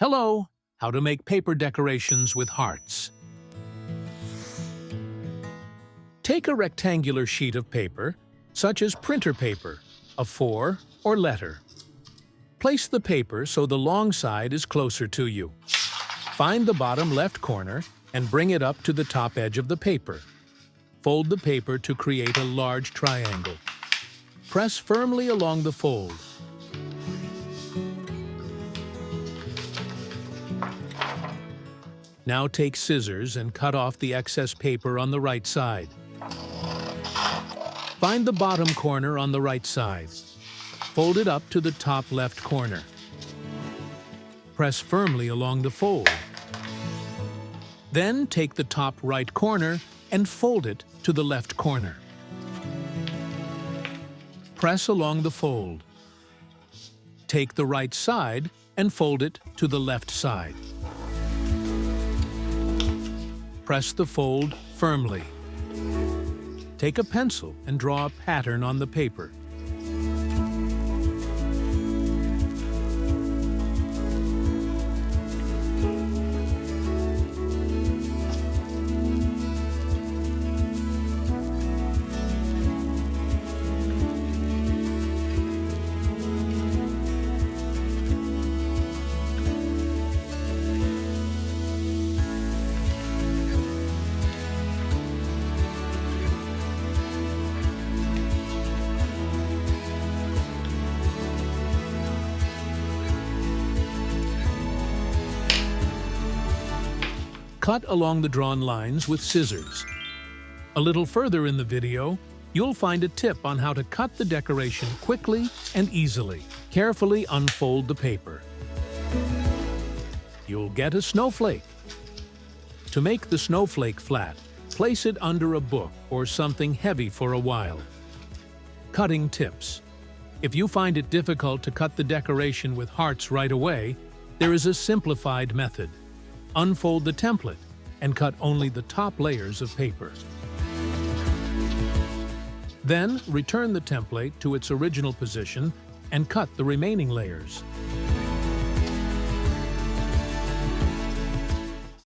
Hello! How to make paper decorations with hearts. Take a rectangular sheet of paper, such as printer paper, a 4 or letter. Place the paper so the long side is closer to you. Find the bottom left corner and bring it up to the top edge of the paper. Fold the paper to create a large triangle. Press firmly along the fold. Now take scissors and cut off the excess paper on the right side. Find the bottom corner on the right side. Fold it up to the top left corner. Press firmly along the fold. Then take the top right corner and fold it to the left corner. Press along the fold. Take the right side and fold it to the left side. Press the fold firmly. Take a pencil and draw a pattern on the paper. Cut along the drawn lines with scissors. A little further in the video, you'll find a tip on how to cut the decoration quickly and easily. Carefully unfold the paper. You'll get a snowflake. To make the snowflake flat, place it under a book or something heavy for a while. Cutting tips. If you find it difficult to cut the decoration with hearts right away, there is a simplified method. Unfold the template and cut only the top layers of paper. Then return the template to its original position and cut the remaining layers.